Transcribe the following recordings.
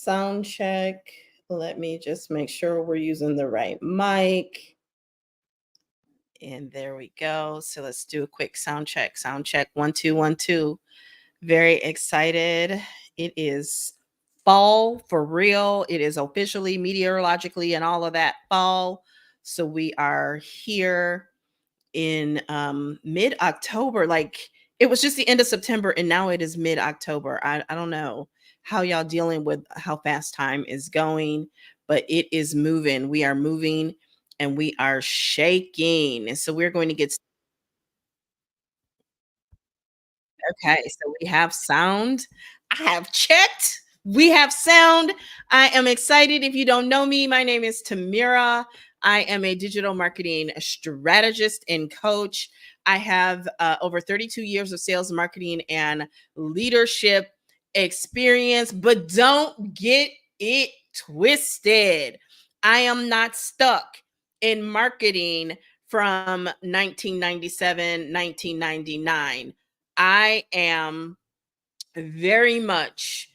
Sound check. Let me just make sure we're using the right mic. And there we go. So let's do a quick sound check. Sound check. 1 2 1 2. Very excited. It is fall for real. It is officially meteorologically and all of that fall. So we are here in mid-October. Like it was just the end of September and now it is mid-October. I don't know how y'all dealing with how fast time is going, but it is moving. We are moving and we are shaking. And so we're going to get okay, so we have sound. I have checked. We have sound. I am excited. If you don't know me, my name is Tamira. I am a digital marketing strategist and coach. I have over 32 years of sales, marketing, and leadership experience, but don't get it twisted. I am not stuck in marketing from 1997, 1999. I am very much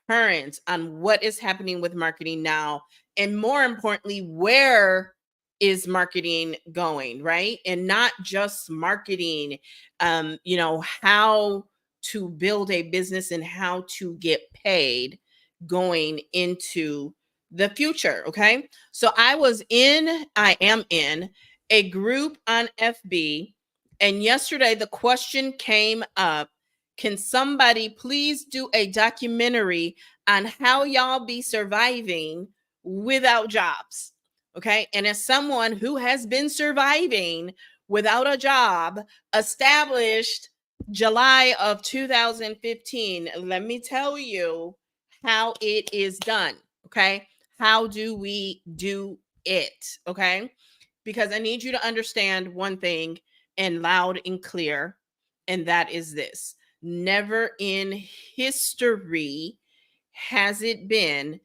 current on what is happening with marketing now. And more importantly, where is marketing going, right? And not just marketing, how to build a business and how to get paid going into the future. Okay. So I am in a group on FB. And yesterday the question came up, can somebody please do a documentary on how y'all be surviving without jobs? Okay. And as someone who has been surviving without a job, established July of 2015, let me tell you how it is done. Okay. How do we do it? Okay. Because I need you to understand one thing and loud and clear, and that is this: never in history has it been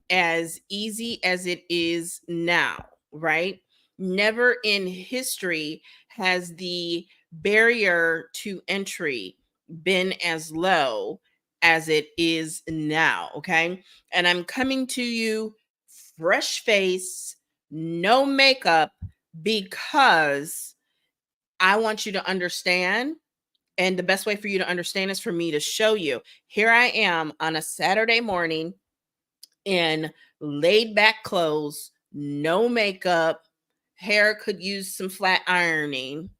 as easy as it is now, right? Never in history has the barrier to entry been as low as it is now, okay? And I'm coming to you fresh face, no makeup, because I want you to understand. And the best way for you to understand is for me to show you. Here I am on a Saturday morning in laid back clothes, no makeup, hair could use some flat ironing.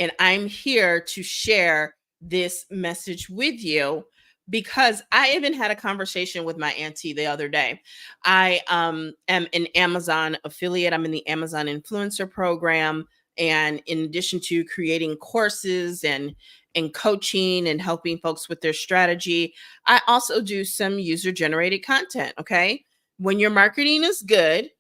And I'm here to share this message with you because I even had a conversation with my auntie the other day. I am an Amazon affiliate. I'm in the Amazon influencer program. And in addition to creating courses and coaching and helping folks with their strategy, I also do some user generated content. Okay. When your marketing is good,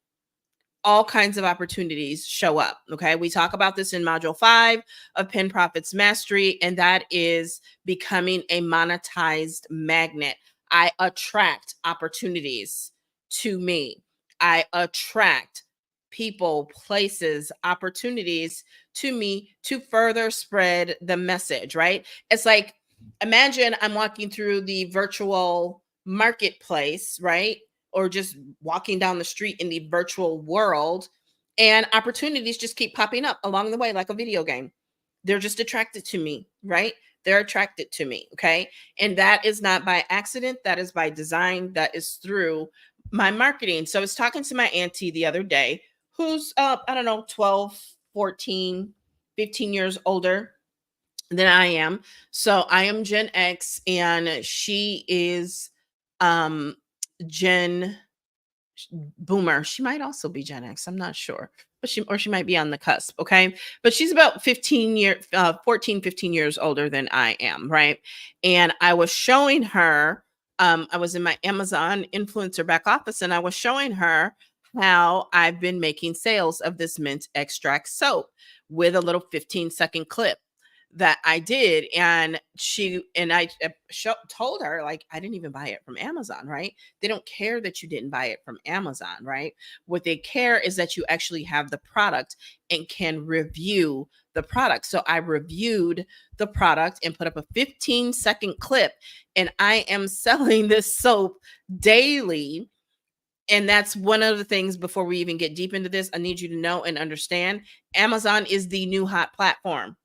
all kinds of opportunities show up. Okay. We talk about this in module 5 of Pen Profits Mastery, and that is becoming a monetized magnet. I attract opportunities to me. I attract people, places, opportunities to me to further spread the message, right? It's like, imagine I'm walking through the virtual marketplace, right? Or just walking down the street in the virtual world, and opportunities just keep popping up along the way like a video game. They're just attracted to me, right? They're attracted to me, okay? And that is not by accident, that is by design, that is through my marketing. So I was talking to my auntie the other day who's I don't know, 12, 14, 15 years older than I am. So I am Gen X and she is um Gen Boomer. She might also be Gen X. I'm not sure. But she might be on the cusp, okay? But she's about 14, 15 years older than I am, right? And I was showing her I was in my Amazon influencer back office and I was showing her how I've been making sales of this mint extract soap with a little 15-second clip. that I did. And told her, like, I didn't even buy it from Amazon, right? They don't care that you didn't buy it from Amazon, right? What they care is that you actually have the product and can review the product. So I reviewed the product and put up a 15-second clip, and I am selling this soap daily. And that's one of the things. Before we even get deep into this, I need you to know and understand, Amazon is the new hot platform.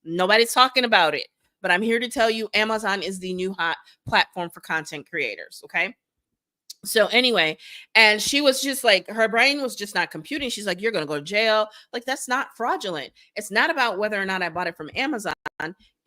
Nobody's talking about it, but I'm here to tell you Amazon is the new hot platform for content creators. Okay. So anyway, and she was just like, her brain was just not computing. She's like, you're going to go to jail. Like, that's not fraudulent. It's not about whether or not I bought it from Amazon.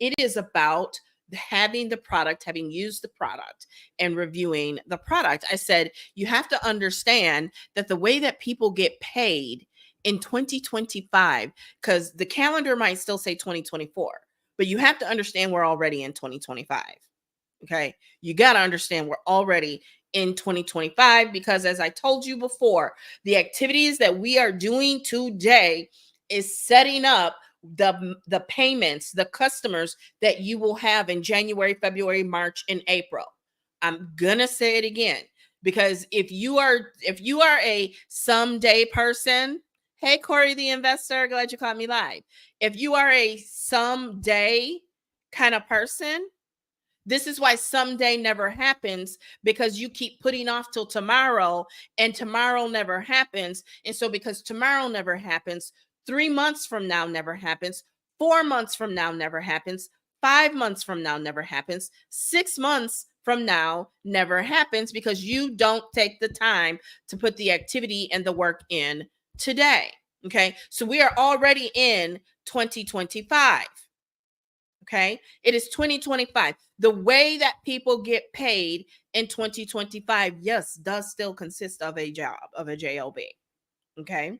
It is about having the product, having used the product and reviewing the product. I said, you have to understand that the way that people get paid in 2025, because the calendar might still say 2024, but you have to understand we're already in 2025. Okay. You got to understand we're already in 2025, because as I told you before, the activities that we are doing today is setting up the payments, the customers that you will have in January, February, March, and April. I'm going to say it again, because if you are a someday person, hey, Corey the investor, glad you caught me live. If you are a someday kind of person, this is why someday never happens, because you keep putting off till tomorrow, and tomorrow never happens. And so because tomorrow never happens, 3 months from now never happens, 4 months from now never happens, 5 months from now never happens, 6 months from now never happens, because you don't take the time to put the activity and the work in today. Okay. So we are already in 2025. Okay. It is 2025. The way that people get paid in 2025, yes, does still consist of a job, of a job. Okay.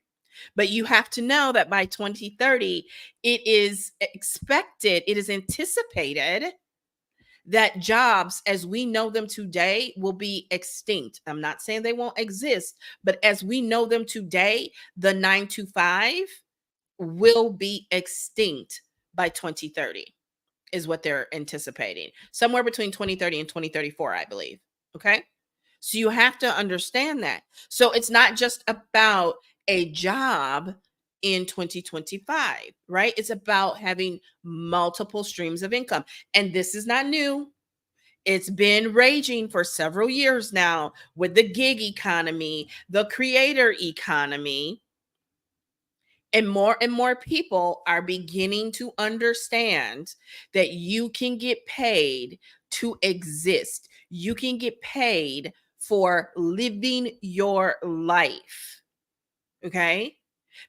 But you have to know that by 2030, it is expected, it is anticipated that jobs as we know them today will be extinct. I'm not saying they won't exist, but as we know them today, the 9 to 5 will be extinct by 2030. Is what they're anticipating. Somewhere between 2030 and 2034, I believe. Okay. So you have to understand that. So it's not just about a job in 2025, right? It's about having multiple streams of income. And this is not new. It's been raging for several years now with the gig economy, the creator economy. And more people are beginning to understand that you can get paid to exist. You can get paid for living your life. Okay?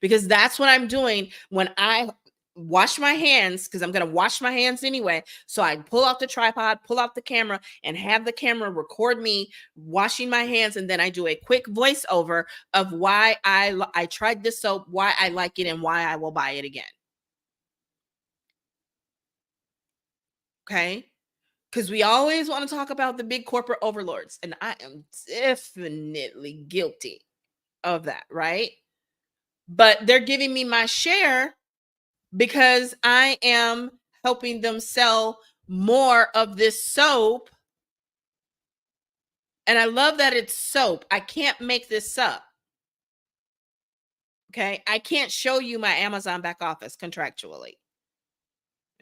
Because that's what I'm doing when I wash my hands, because I'm going to wash my hands anyway. So I pull out the tripod, pull out the camera, and have the camera record me washing my hands. And then I do a quick voiceover of why I tried this soap, why I like it, and why I will buy it again. Okay? Because we always want to talk about the big corporate overlords. And I am definitely guilty of that, right? But they're giving me my share because I am helping them sell more of this soap. And I love that it's soap. I can't make this up. Okay. I can't show you my Amazon back office contractually.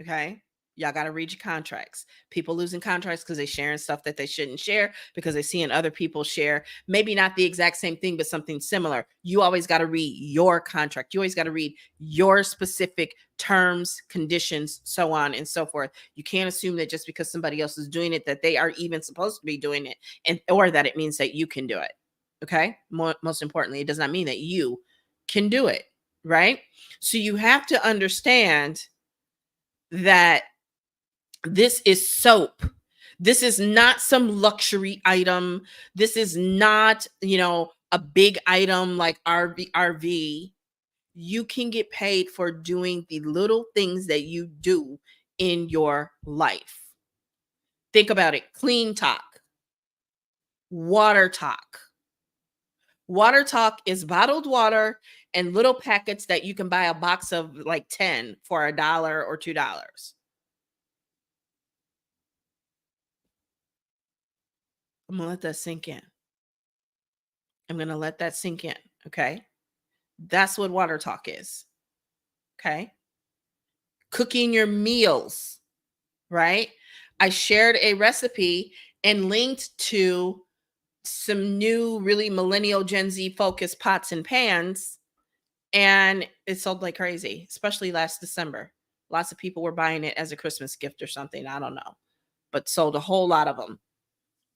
Okay. Y'all got to read your contracts. People losing contracts because they're sharing stuff that they shouldn't share, because they're seeing other people share maybe not the exact same thing, but something similar. You always got to read your contract. You always got to read your specific terms, conditions, so on and so forth. You can't assume that just because somebody else is doing it, that they are even supposed to be doing it, and or that it means that you can do it. Okay. Most importantly, it does not mean that you can do it. Right. So you have to understand that this is soap. This is not some luxury item. This is not, a big item like RV. You can get paid for doing the little things that you do in your life. Think about it. Clean Talk, Water Talk. Water Talk is bottled water and little packets that you can buy a box of like 10 for $1 or $2. I'm gonna let that sink in. I'm gonna let that sink in. Okay. That's what water talk is. Okay. Cooking your meals, right? I shared a recipe and linked to some new, really millennial Gen Z focused pots and pans, and it sold like crazy, especially last December. Lots of people were buying it as a Christmas gift or something. I don't know, but sold a whole lot of them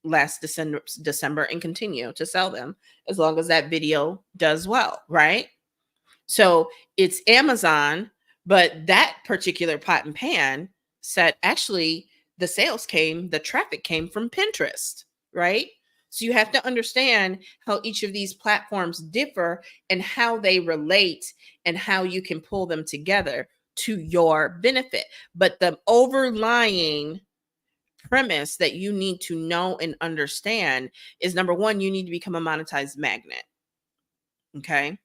last December and continue to sell them as long as that video does well, right? So it's Amazon, but that particular pot and pan set, actually the traffic came from Pinterest, right? So you have to understand how each of these platforms differ and how they relate and how you can pull them together to your benefit. But the overlying premise that you need to know and understand is, number one, you need to become a monetized magnet. Okay.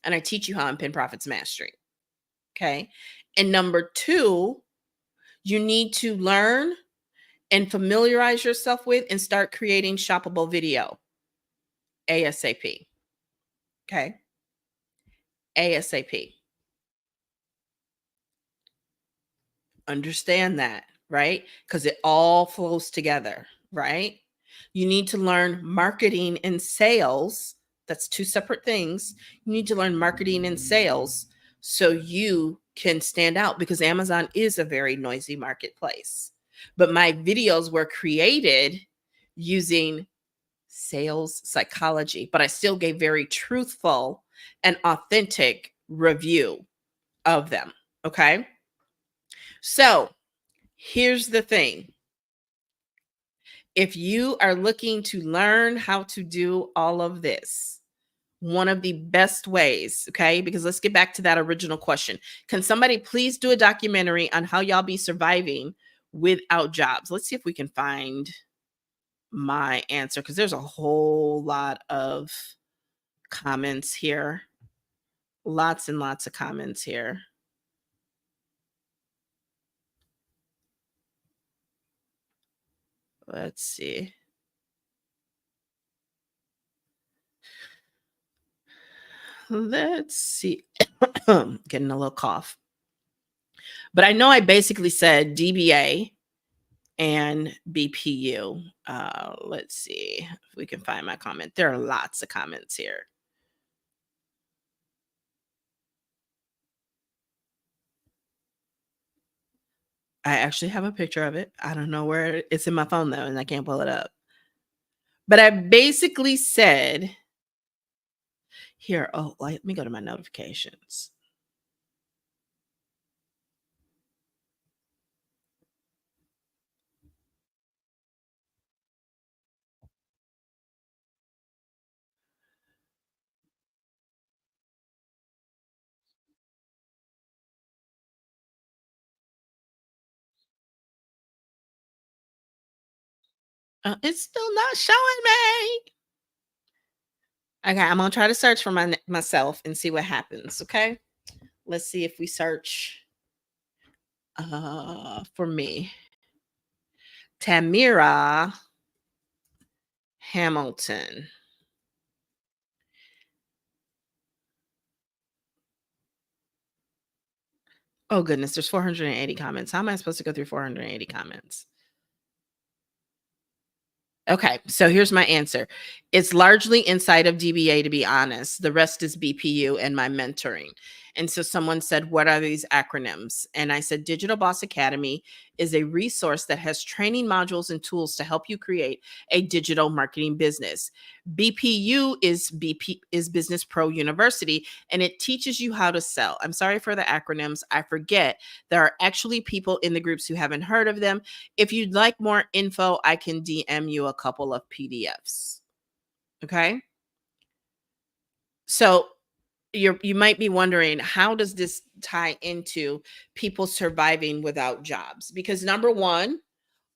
And I teach you how in Pin Profits Mastery. Okay. And number two, you need to learn and familiarize yourself with and start creating shoppable video ASAP. Okay. ASAP. Understand that, right? Because it all flows together, right? You need to learn marketing and sales. That's two separate things. You need to learn marketing and sales so you can stand out, because Amazon is a very noisy marketplace. But my videos were created using sales psychology, but I still gave very truthful and authentic review of them. Okay. So here's the thing. If you are looking to learn how to do all of this, one of the best ways, okay, because let's get back to that original question. Can somebody please do a documentary on how y'all be surviving without jobs? Let's see if we can find my answer, because there's a whole lot of comments here. Lots and lots of comments here. Let's see. Let's see. Getting a little cough. But I know I basically said DBA and BPU. Let's see if we can find my comment. There are lots of comments here. I actually have a picture of it. I don't know where it's in my phone though, and I can't pull it up. But I basically said here, oh, let me go to my notifications. It's still not showing me. Okay, I'm gonna try to search for myself and see what happens. Okay, let's see if we search for me. Tamira Hamilton. Oh goodness, there's 480 comments. How am I supposed to go through 480 comments? Okay, so here's my answer. It's largely inside of DBA, to be honest. The rest is BPU and my mentoring. And so someone said, what are these acronyms? And I said, Digital Boss Academy is a resource that has training modules and tools to help you create a digital marketing business. BPU is Business Pro University, and it teaches you how to sell. I'm sorry for the acronyms. I forget. There are actually people in the groups who haven't heard of them. If you'd like more info, I can DM you a couple of PDFs. Okay. So you might be wondering, how does this tie into people surviving without jobs? Because number one,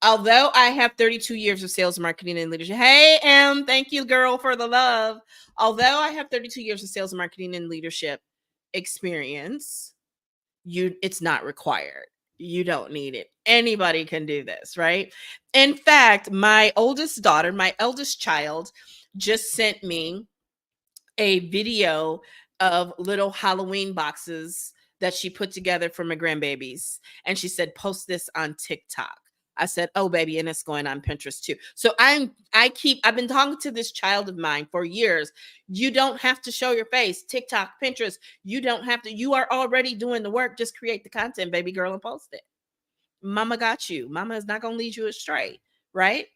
Although I have 32 years of sales, marketing, and leadership. Hey, Em, thank you, girl, for the love. Although I have 32 years of sales, marketing, and leadership experience, it's not required. You don't need it. Anybody can do this, right? In fact, my oldest daughter, my eldest child, just sent me a video of little Halloween boxes that she put together for my grandbabies. And she said, post this on TikTok. I said, oh baby, and it's going on Pinterest too. So I've been talking to this child of mine for years. You don't have to show your face. TikTok, Pinterest, you don't have to, you are already doing the work. Just create the content, baby girl, and post it. Mama got you. Mama is not going to lead you astray, right?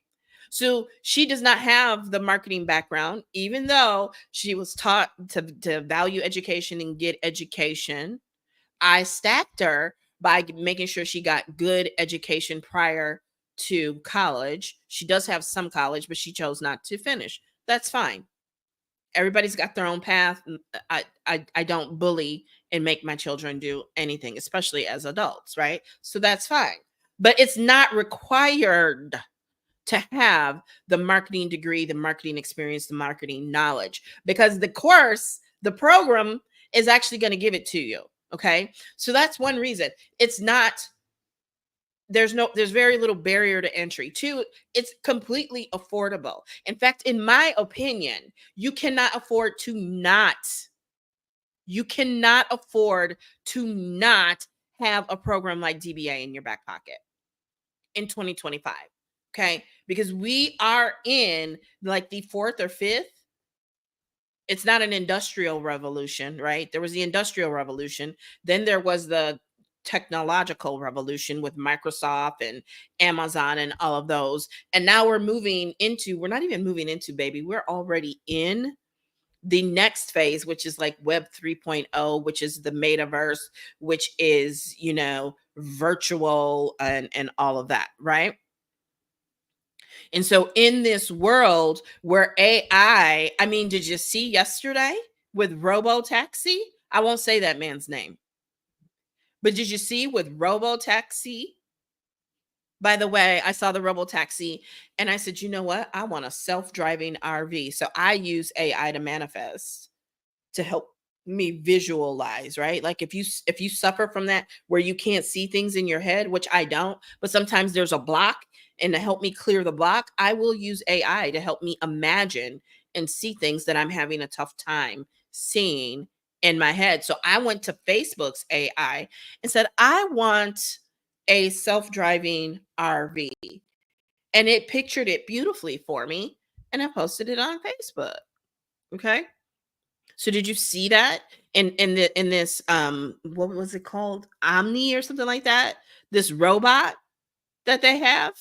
So she does not have the marketing background, even though she was taught to value education and get education. I stacked her by making sure she got good education prior to college. She does have some college, but she chose not to finish. That's fine. Everybody's got their own path. I don't bully and make my children do anything, especially as adults, right? So that's fine. But it's not required to have the marketing degree, the marketing experience, the marketing knowledge, because the course, the program is actually going to give it to you. Okay. So that's one reason. It's not, there's very little barrier to entry. Two, it's completely affordable. In fact, in my opinion, you cannot afford to not have a program like DBA in your back pocket in 2025. Okay. Because we are in like the fourth or fifth. It's not an industrial revolution, right? There was the industrial revolution. Then there was the technological revolution with Microsoft and Amazon and all of those. And now we're not even moving into, baby. We're already in the next phase, which is like Web 3.0, which is the metaverse, which is, virtual and all of that, right? And so in this world where I mean, did you see yesterday with Robotaxi? I won't say that man's name. But did you see with Robotaxi? By the way, I saw the Robotaxi and I said, you know what? I want a self-driving RV. So I use AI to manifest to help me visualize, right? Like if you suffer from that where you can't see things in your head, which I don't, but sometimes there's a block, and to help me clear the block, I will use AI to help me imagine and see things that I'm having a tough time seeing in my head. So I went to Facebook's AI and said, I want a self-driving RV. And it pictured it beautifully for me. And I posted it on Facebook. Okay. So did you see that in this what was it called? Omni or something like that? This robot that they have?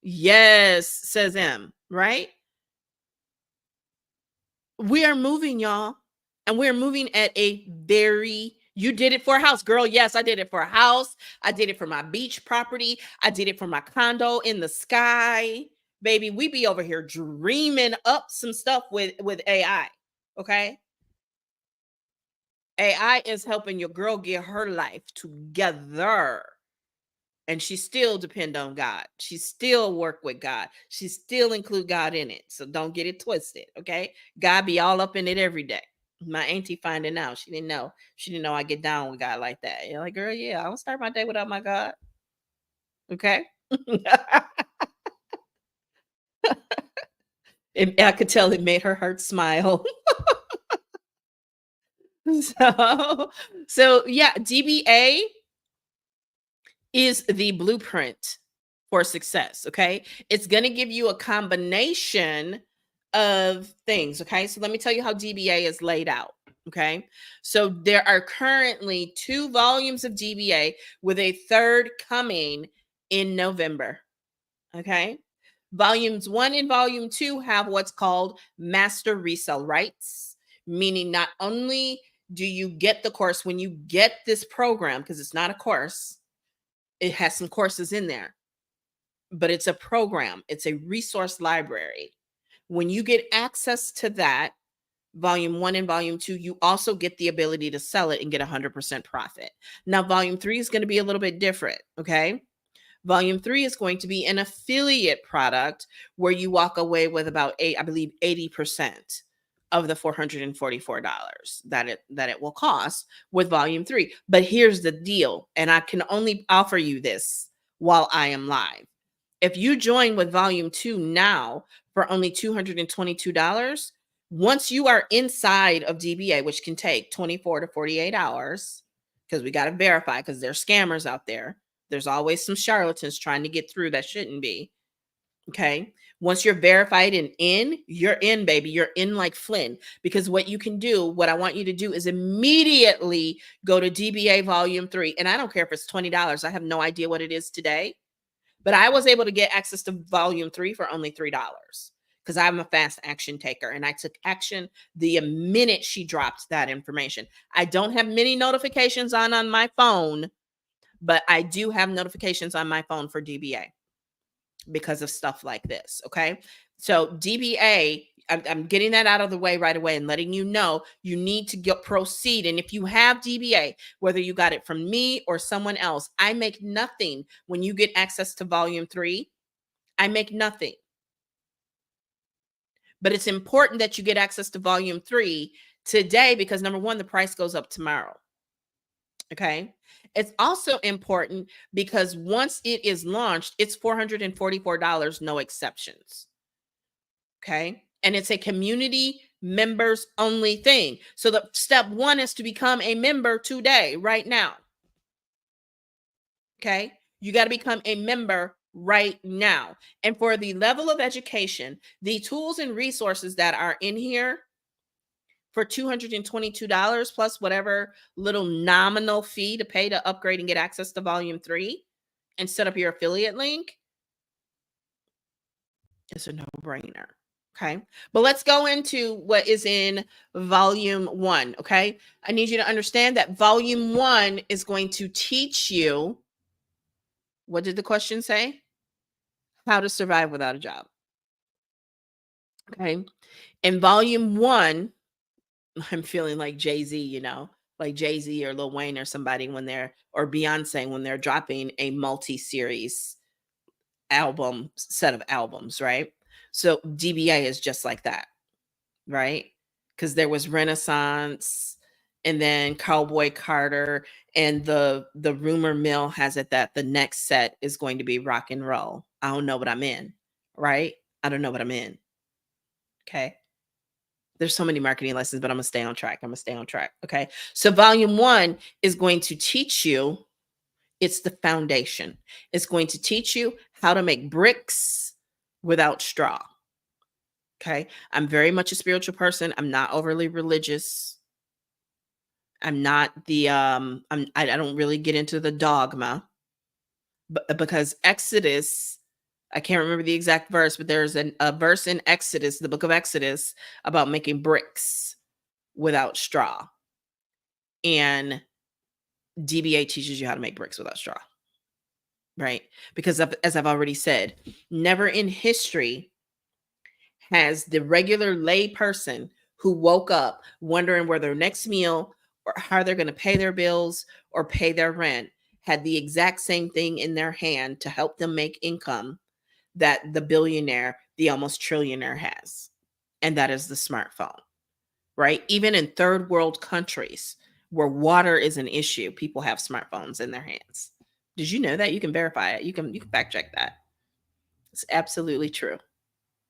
Yes, says M, right? We are moving, y'all. And we're moving at a you did it for a house, girl. Yes, I did it for a house. I did it for my beach property. I did it for my condo in the sky. Baby, we be over here dreaming up some stuff with AI. Okay? AI is helping your girl get her life together. And she still depend on God. She still work with God. She still include God in it. So don't get it twisted, okay? God be all up in it every day. My auntie finding out. She didn't know. She didn't know I get down with God like that. You're like, girl, yeah, I don't start my day without my God. Okay. I could tell it made her heart smile. so yeah, DBA is the blueprint for success. Okay. It's going to give you a combination of things. Okay. So let me tell you how DBA is laid out. Okay. So there are currently 2 volumes of DBA with a third coming in November. Okay. Volumes 1 and volume 2 have what's called master resale rights, meaning not only do you get the course when you get this program, because it's not a course, it has some courses in there, but it's a program, it's a resource library. When you get access to that, volume 1 and volume 2, you also get the ability to sell it and get 100% profit. Now, volume 3 is going to be a little bit different. Okay. Volume 3 is going to be an affiliate product where you walk away with about I believe 80% of the $444 that it will cost with volume 3. But here's the deal, and I can only offer you this while I am live. If you join with volume 2 now for only $222, once you are inside of DBA, which can take 24 to 48 hours, because we got to verify, because there's scammers out there. There's always some charlatans trying to get through that shouldn't be. Okay. Once you're verified and you're in, baby. You're in like Flynn. Because what you can do, what I want you to do is immediately go to DBA Volume 3. And I don't care if it's $20. I have no idea what it is today. But I was able to get access to Volume 3 for only $3 because I'm a fast action taker, and I took action the minute she dropped that information. I don't have many notifications on my phone, but I do have notifications on my phone for DBA because of stuff like this. Okay. So DBA, I'm getting that out of the way right away and letting you know you need to proceed. And if you have DBA, whether you got it from me or someone else, I make nothing when you get access to volume 3. I make nothing. But it's important that you get access to volume 3 today because number one, the price goes up tomorrow. Okay. It's also important because once it is launched, it's $444, no exceptions. Okay. And it's a community members only thing. So the step 1 is to become a member today, right now. Okay. You got to become a member right now. And for the level of education, the tools and resources that are in here for $222 plus whatever little nominal fee to pay to upgrade and get access to volume 3 and set up your affiliate link, it's a no-brainer. Okay. But let's go into what is in volume 1. Okay. I need you to understand that volume 1 is going to teach you, what did the question say? How to survive without a job. Okay. In volume 1, I'm feeling like Jay-Z, like Jay-Z or Lil Wayne or somebody or Beyonce when they're dropping a multi-series set of albums, right? So DBA is just like that, right? Because there was Renaissance and then Cowboy Carter, and the rumor mill has it that the next set is going to be rock and roll. I don't know what I'm in, right? I don't know what I'm in. Okay. There's so many marketing lessons, but I'm gonna stay on track. Okay. So volume 1 is going to teach you, it's the foundation. It's going to teach you how to make bricks without straw. Okay. I'm very much a spiritual person. I'm not overly religious. I'm not I don't really get into the dogma, but because Exodus, I can't remember the exact verse, but there's a verse in Exodus, the book of Exodus, about making bricks without straw. And DBA teaches you how to make bricks without straw, right? Because as I've already said, never in history has the regular lay person who woke up wondering where their next meal or how they're going to pay their bills or pay their rent had the exact same thing in their hand to help them make income that the billionaire, the almost trillionaire has. And that is the smartphone, right? Even in third world countries where water is an issue, people have smartphones in their hands. Did you know that? You can verify it. You can fact check that. It's absolutely true.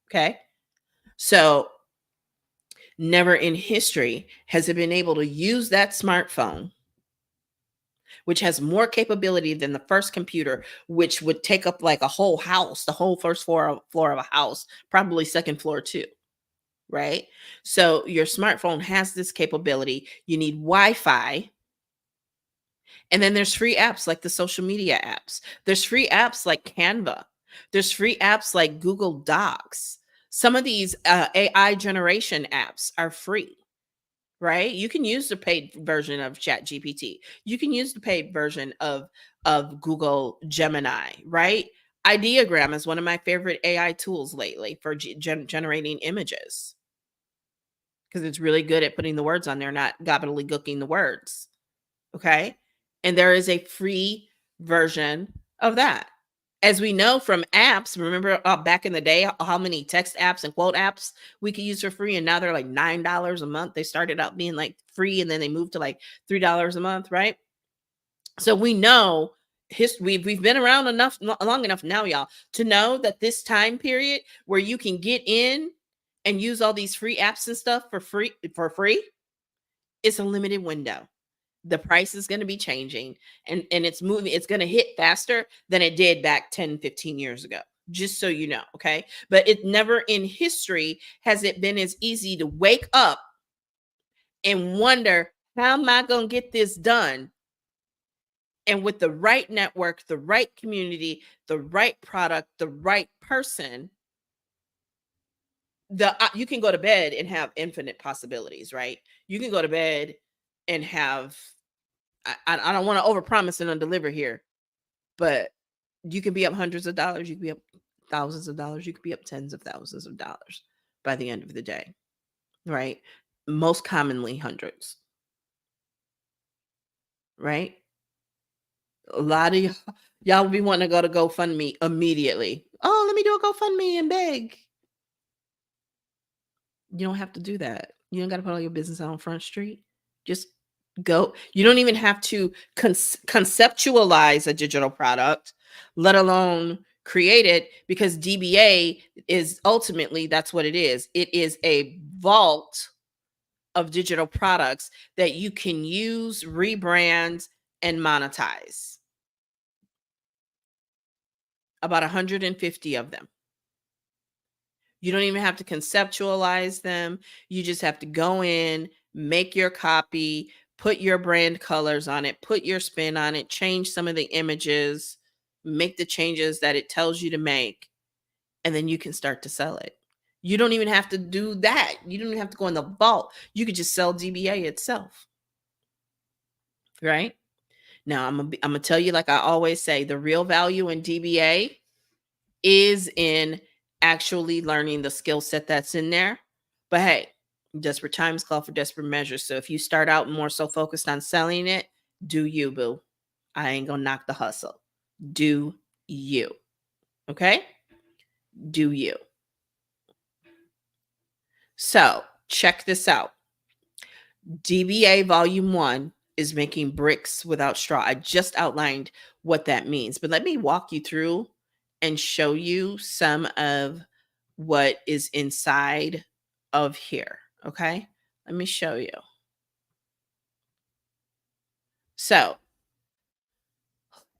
Okay. So never in history has it been able to use that smartphone, which has more capability than the first computer, which would take up like a whole house, the whole first floor of a house, probably second floor too. Right? So your smartphone has this capability. You need Wi-Fi. And then there's free apps like the social media apps. There's free apps like Canva. There's free apps like Google Docs. Some of these AI generation apps are free, right? You can use the paid version of ChatGPT. You can use the paid version of Google Gemini, right? Ideogram is one of my favorite AI tools lately for generating images because it's really good at putting the words on there, not gobbledygooking the words. Okay. And there is a free version of that. As we know from apps, remember back in the day, how many text apps and quote apps we could use for free, and now they're like $9 a month. They started out being like free, and then they moved to like $3 a month, right? So we know we've been around enough long enough now, y'all, to know that this time period where you can get in and use all these free apps and stuff for free, it's a limited window. The price is going to be changing, and it's going to hit faster than it did back 10, 15 years ago, just so you know. Okay, but it never in history has it been as easy to wake up and wonder, how am I going to get this done? And with the right network, the right community, the right product, the right person, you can go to bed and have infinite possibilities, right? You can go to bed and have, I don't want to overpromise and underdeliver here, but you can be up hundreds of dollars, you can be up thousands of dollars, you could be up tens of thousands of dollars by the end of the day, right? Most commonly hundreds, right? A lot of y'all be wanting to go to GoFundMe immediately. Oh, let me do a GoFundMe and beg. You don't have to do that. You don't got to put all your business out on Front Street. Just go. You don't even have to conceptualize a digital product, let alone create it, because DBA is ultimately, that's what it is. It is a vault of digital products that you can use, rebrand, and monetize. About 150 of them. You don't even have to conceptualize them. You just have to go in, make your copy, put your brand colors on it, put your spin on it, change some of the images, make the changes that it tells you to make, and then you can start to sell it. You don't even have to do that. You don't even have to go in the vault. You could just sell DBA itself. Right? Now, I'm gonna tell you, like I always say, the real value in DBA is in actually learning the skill set that's in there. But hey, desperate times call for desperate measures. So if you start out more so focused on selling it, do you, boo. I ain't gonna knock the hustle. Do you. Okay? Do you. So check this out. DBA Volume 1 is making bricks without straw. I just outlined what that means, but let me walk you through and show you some of what is inside of here. Okay, let me show you. So,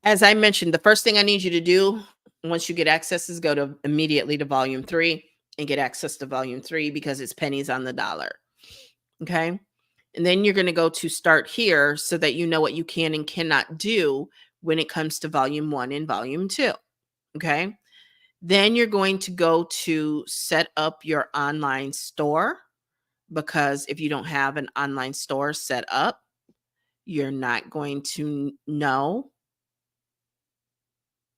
as I mentioned, the first thing I need you to do once you get access is go to immediately to Volume 3 and get access to Volume 3, because it's pennies on the dollar. Okay. And then you're going to go to Start Here so that you know what you can and cannot do when it comes to Volume 1 and Volume 2. Okay. Then you're going to go to Set Up Your Online Store, because if you don't have an online store set up, you're not going to know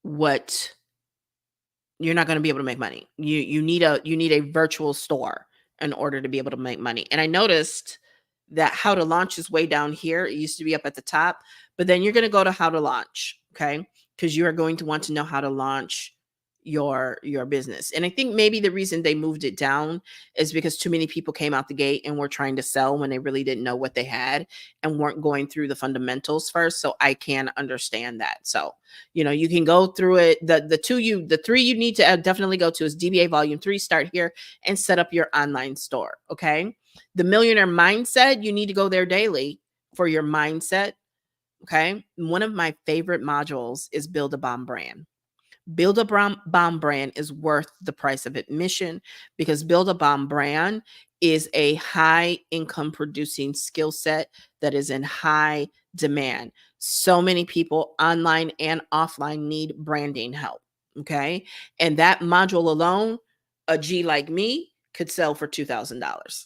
what you're not going to be able to make money. You need a virtual store in order to be able to make money. And I noticed that how to launch is way down here. It used to be up at the top, but then you're going to go to how to launch, okay? Because you are going to want to know how to launch your business. And I think maybe the reason they moved it down is because too many people came out the gate and were trying to sell when they really didn't know what they had and weren't going through the fundamentals first. So I can understand that. So, you can go through it. The three you need to definitely go to is DBA Volume 3, Start Here, and set up your online store. Okay. The Millionaire Mindset, you need to go there daily for your mindset. Okay. One of my favorite modules is Build a Bomb Brand. Build a Bomb Brand is worth the price of admission, because Build a Bomb Brand is a high income producing skill set that is in high demand. So many people online and offline need branding help. Okay. And that module alone, a G like me could sell for $2,000.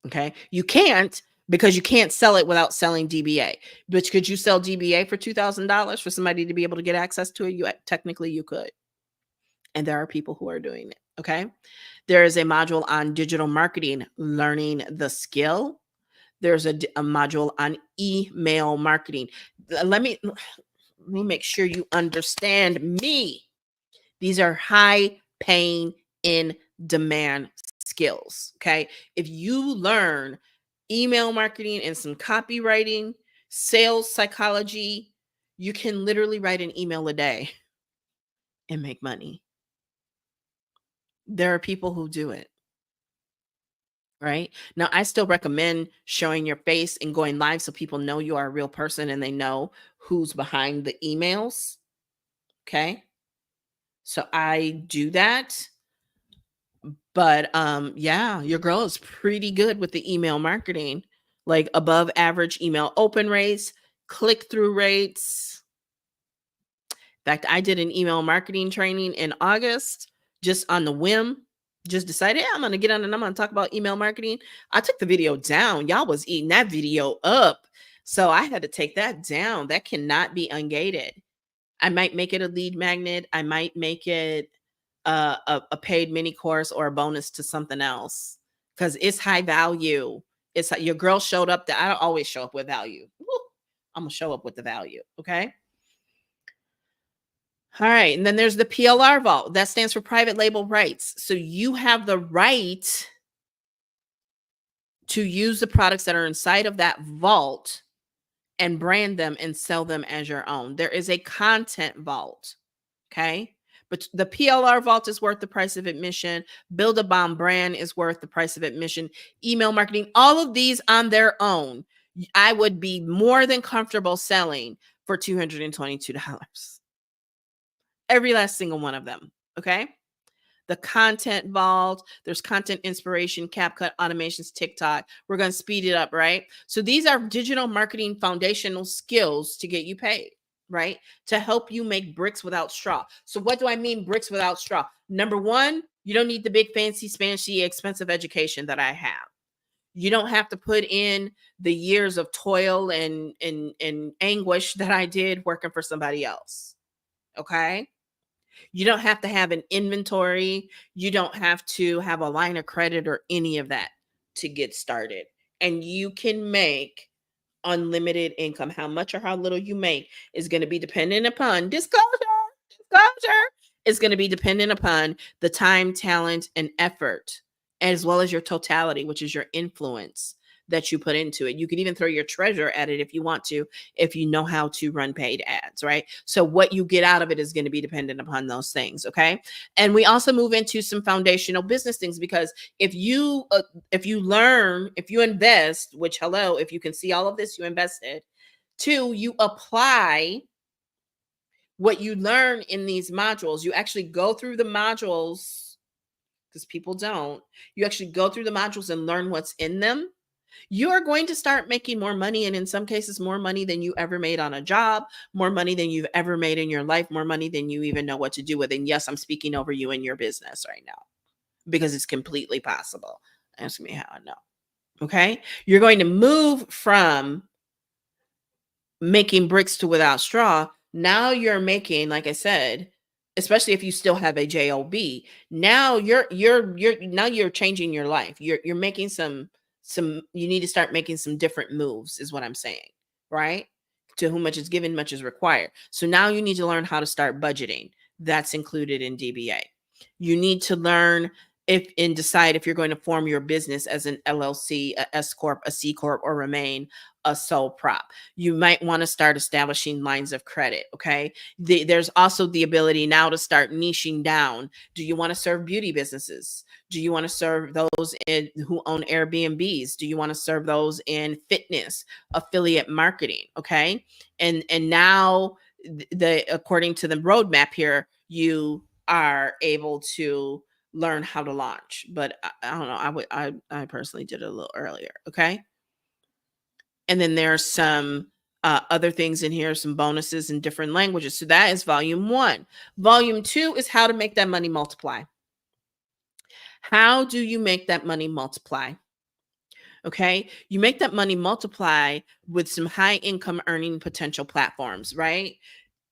Okay. You can't, because you can't sell it without selling DBA. But could you sell DBA for $2,000 for somebody to be able to get access to it? Technically you could. And there are people who are doing it. Okay. There is a module on digital marketing, learning the skill. There's a module on email marketing. Let me let me make sure you understand me. These are high paying, in demand skills. Okay. If you learn email marketing and some copywriting, sales psychology, you can literally write an email a day and make money. There are people who do it. Right now, I still recommend showing your face and going live so people know you are a real person and they know who's behind the emails. Okay. So I do that. But yeah, your girl is pretty good with the email marketing, like above average email open rates, click through rates. In fact, I did an email marketing training in August just on the whim. Just decided, "Yeah, I'm gonna get on and I'm gonna talk about email marketing." I took the video down. Y'all was eating that video up. So I had to take that down. That cannot be ungated. I might make it a lead magnet. I might make it a paid mini course or a bonus to something else because it's high value. It's your girl showed up. That I don't always show up with value. Woo, I'm gonna show up with the value. Okay. All right. And then there's the PLR vault. That stands for private label rights. So you have the right to use the products that are inside of that vault and brand them and sell them as your own. There is a content vault. Okay. But the PLR vault is worth the price of admission. Build a Bomb brand is worth the price of admission. Email marketing, all of these on their own, I would be more than comfortable selling for $222. Every last single one of them. Okay. The content vault, there's content inspiration, CapCut, automations, TikTok. We're going to speed it up, right? So these are digital marketing foundational skills to get you paid, right? To help you make bricks without straw. So what do I mean bricks without straw? Number one, you don't need the big fancy spancy expensive education that I have. You don't have to put in the years of toil and anguish that I did working for somebody else. Okay? You don't have to have an inventory. You don't have to have a line of credit or any of that to get started. And you can make unlimited income. How much or how little you make is going to be dependent upon disclosure is going to be dependent upon the time, talent, and effort, as well as your totality, which is your influence that you put into it. You could even throw your treasure at it if you want to, if you know how to run paid ads, right? So what you get out of it is going to be dependent upon those things, okay? And we also move into some foundational business things because if you learn, if you invest, which hello, if you can see all of this, you invested. Two, you apply what you learn in these modules. You actually go through the modules because people don't. You actually go through the modules and learn what's in them. You are going to start making more money, and in some cases, more money than you ever made on a job, more money than you've ever made in your life, more money than you even know what to do with. And yes, I'm speaking over you in your business right now because it's completely possible. Ask me how I know. Okay. You're going to move from making bricks to without straw. Now you're making, like I said, especially if you still have a job, now you're changing your life. You're making some you need to start making some different moves is what I'm saying, right? To whom much is given, much is required. So now you need to learn how to start budgeting. That's included in DBA. You need to learn if and decide if you're going to form your business as an LLC, a S corp, a C corp, or remain a sole prop. You might want to start establishing lines of credit. Okay. There's also the ability now to start niching down. Do you want to serve beauty businesses? Do you want to serve those who own Airbnbs? Do you want to serve those in fitness, affiliate marketing? Okay. And now the according to the roadmap here, you are able to learn how to launch. But I don't know. I personally did it a little earlier. Okay. And then there's some other things in here, some bonuses in different languages. So that is volume one. Volume two is how to make that money multiply. How do you make that money multiply? Okay. You make that money multiply with some high income earning potential platforms, right?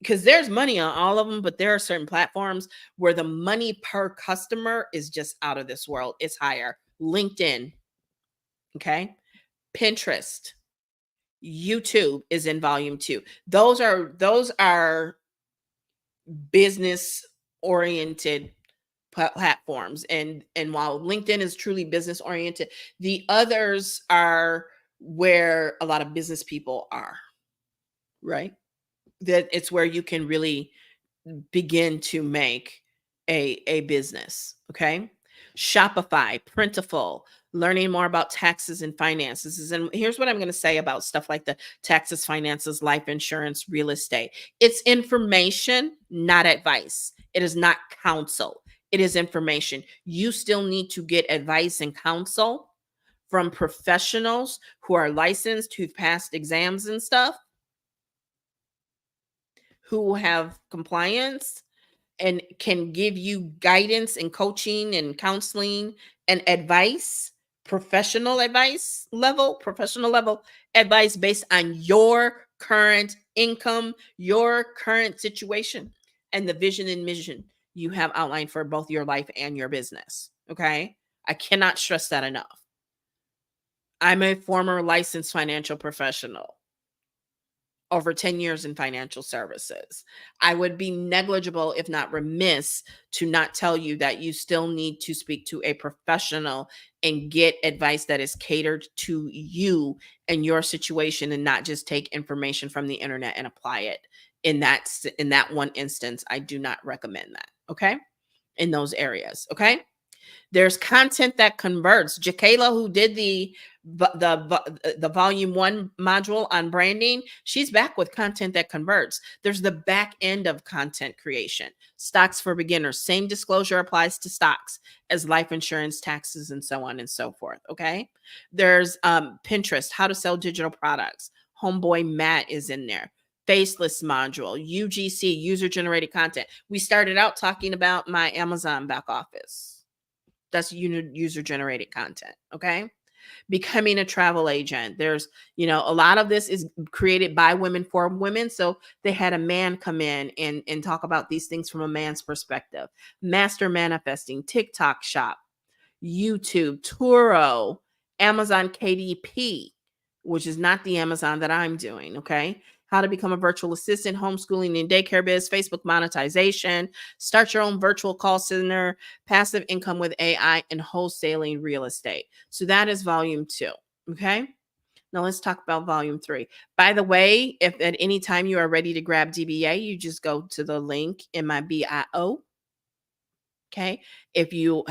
Because there's money on all of them, but there are certain platforms where the money per customer is just out of this world. It's higher. LinkedIn, okay? Pinterest, YouTube is in volume 2. Those are business oriented platforms, and while LinkedIn is truly business oriented, the others are where a lot of business people are, right? That it's where you can really begin to make a business. Okay. Shopify, Printful, learning more about taxes and finances. And here's what I'm going to say about stuff like the taxes, finances, life insurance, real estate. It's information, not advice. It is not counsel. It is information. You still need to get advice and counsel from professionals who are licensed, who've passed exams and stuff, who have compliance and can give you guidance and coaching and counseling and advice, professional level advice based on your current income, your current situation, and the vision and mission you have outlined for both your life and your business. Okay. I cannot stress that enough. I'm a former licensed financial professional, over 10 years in financial services. I would be negligible, if not remiss, to not tell you that you still need to speak to a professional and get advice that is catered to you and your situation, and not just take information from the internet and apply it. In that one instance, I do not recommend that. Okay? In those areas. Okay? There's content that converts. Jakayla, who did the volume 1 module on branding, she's back with content that converts. There's the back end of content creation. Stocks for beginners. Same disclosure applies to stocks as life insurance, taxes, and so on and so forth. Okay. There's Pinterest, how to sell digital products. Homeboy Matt is in there. Faceless module, UGC, user generated content. We started out talking about my Amazon back office. That's user generated content. Okay. Becoming a travel agent. There's, a lot of this is created by women for women. So they had a man come in and talk about these things from a man's perspective. Master manifesting, TikTok shop, YouTube, Turo, Amazon KDP, which is not the Amazon that I'm doing. Okay. How to become a virtual assistant, homeschooling and daycare biz, Facebook monetization, start your own virtual call center, passive income with AI, and wholesaling real estate. So that is volume 2. Okay. Now let's talk about volume 3. By the way, if at any time you are ready to grab DBA, you just go to the link in my bio. Okay. If you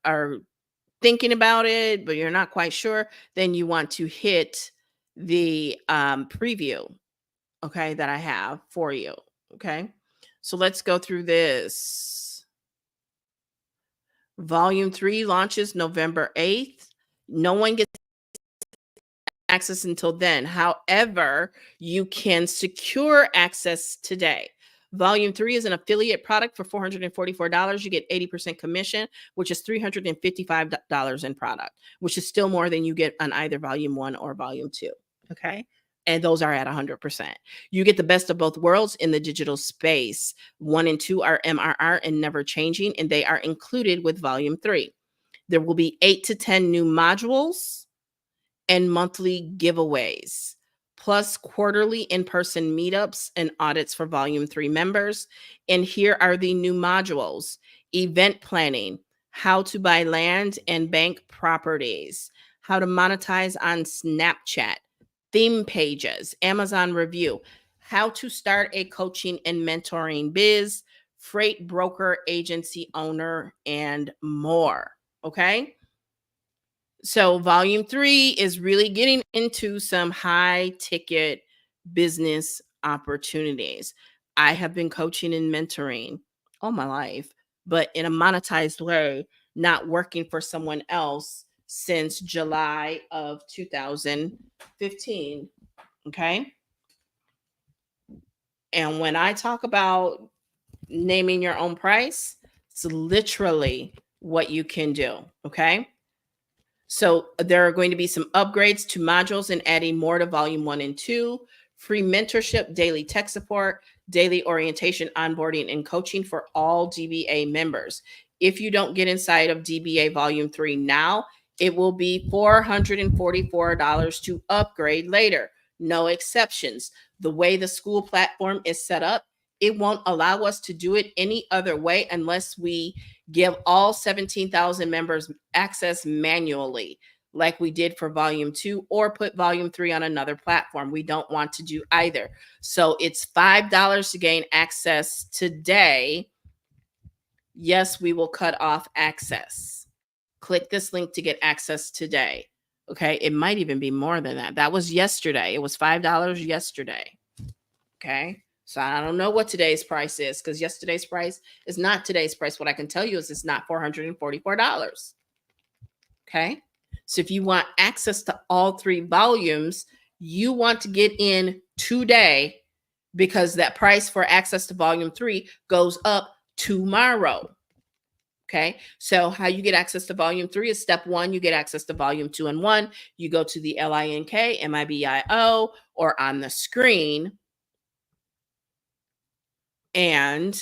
are thinking about it, but you're not quite sure, then you want to hit the preview, okay, that I have for you. Okay. So let's go through this. Volume 3 launches November 8th. No one gets access until then. However, you can secure access today. Volume 3 is an affiliate product for $444. You get 80% commission, which is $355 in product, which is still more than you get on either volume 1 or volume 2. Okay. And those are at 100%. You get the best of both worlds in the digital space. 1 and 2 are MRR and never changing, and they are included with volume 3. There will be 8 to 10 new modules and monthly giveaways, plus quarterly in-person meetups and audits for volume 3 members. And here are the new modules: event planning, how to buy land and bank properties, how to monetize on Snapchat, theme pages, Amazon review, how to start a coaching and mentoring biz, freight broker, agency owner, and more. Okay. So volume 3 is really getting into some high ticket business opportunities. I have been coaching and mentoring all my life, but in a monetized way, not working for someone else since July of 2015. Okay. And when I talk about naming your own price, it's literally what you can do. Okay. So there are going to be some upgrades to modules and adding more to volume 1 and 2, free mentorship, daily tech support, daily orientation, onboarding, and coaching for all DBA members. If you don't get inside of DBA volume 3 now, it will be $444 to upgrade later. no exceptions. The way the school platform is set up, it won't allow us to do it any other way unless we give all 17,000 members access manually, like we did for volume 2, or put volume 3 on another platform. We don't want to do either. So it's $5 to gain access today. Yes, we will cut off access. Click this link to get access today. Okay. It might even be more than that. That was yesterday. It was $5 yesterday. Okay. So I don't know what today's price is because yesterday's price is not today's price. What I can tell you is it's not $444. Okay. So if you want access to all 3 volumes, you want to get in today because that price for access to volume 3 goes up tomorrow. Okay. So how you get access to volume 3 is step 1. You get access to volume 2 and 1. You go to the LINK-MIBIO or on the screen. And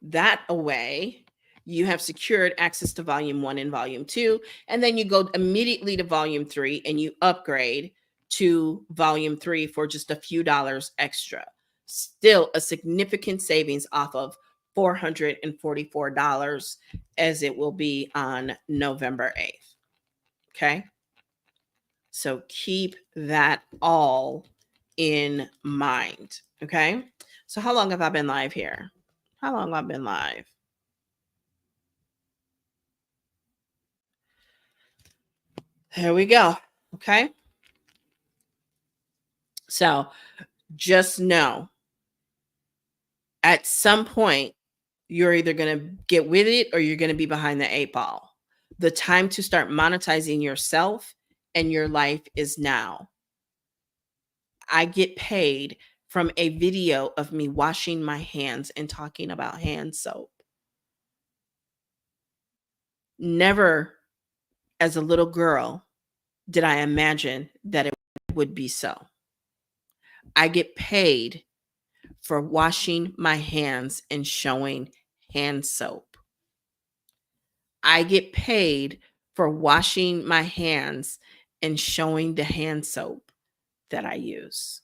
that way you have secured access to volume 1 and volume 2. And then you go immediately to volume 3 and you upgrade to volume 3 for just a few dollars extra. Still a significant savings off of $444 as it will be on November 8th. Okay. So keep that all in mind. Okay. So how long have I been live here? How long have I been live? There we go. Okay. So just know at some point, you're either going to get with it or you're going to be behind the 8 ball. The time to start monetizing yourself and your life is now. I get paid from a video of me washing my hands and talking about hand soap. Never as a little girl did I imagine that it would be so. I get paid for washing my hands and showing hand soap. I get paid for washing my hands and showing the hand soap that I use.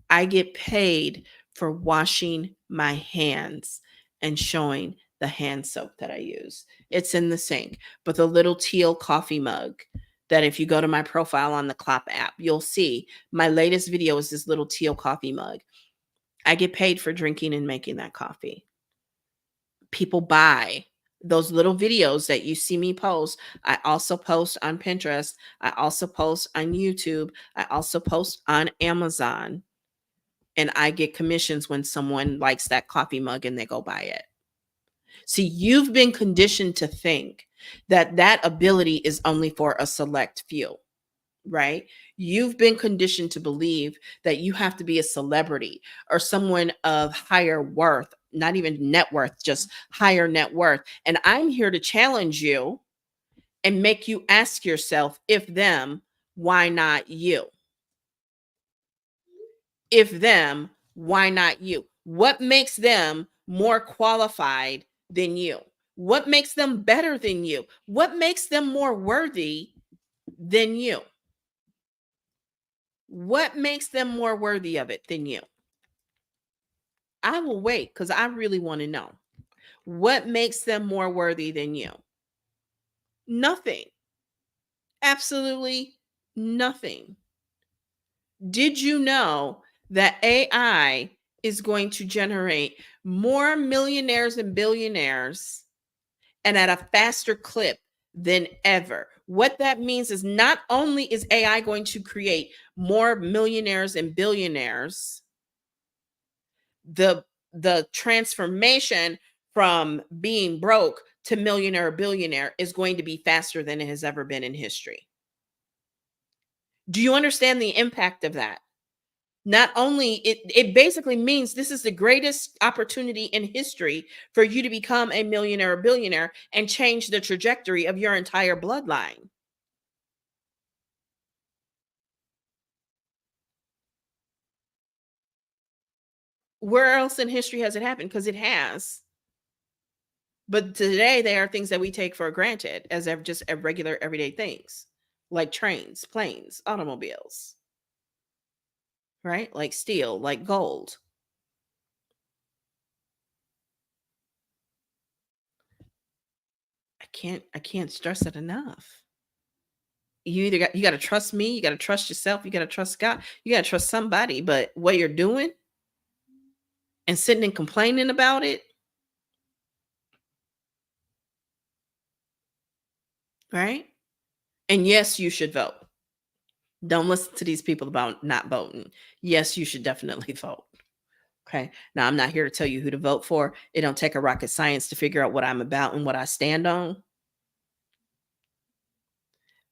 I get paid for washing my hands and showing the hand soap that I use. It's in the sink, but the little teal coffee mug that if you go to my profile on the Clop app, you'll see my latest video is this little teal coffee mug. I get paid for drinking and making that coffee. People buy those little videos that you see me post. I also post on Pinterest. I also post on YouTube. I also post on Amazon. And I get commissions when someone likes that coffee mug and they go buy it. See, you've been conditioned to think that that ability is only for a select few, right? You've been conditioned to believe that you have to be a celebrity or someone of higher worth, not even net worth, just higher net worth. And I'm here to challenge you and make you ask yourself, if them, why not you? If them, why not you? What makes them more qualified than you? What makes them better than you? What makes them more worthy than you? What makes them more worthy of it than you? I will wait because I really want to know. What makes them more worthy than you? Nothing. Absolutely nothing. Did you know that AI is going to generate more millionaires and billionaires and at a faster clip than ever? What that means is not only is AI going to create more millionaires and billionaires, the transformation from being broke to millionaire or billionaire is going to be faster than it has ever been in history. Do you understand the impact of that? Not only it basically means this is the greatest opportunity in history for you to become a millionaire or billionaire and change the trajectory of your entire bloodline. Where else in history has it happened? Because it has. But today they are things that we take for granted as just regular everyday things, like trains, planes, automobiles. right? Like steel, like gold. I can't stress it enough. You got to trust me, you got to trust yourself, you got to trust God, you got to trust somebody, but what you're doing and sitting and complaining about it, right? And yes, you should vote. Don't listen to these people about not voting. Yes, you should definitely vote. Okay. Now, I'm not here to tell you who to vote for. It don't take a rocket science to figure out what I'm about and what I stand on,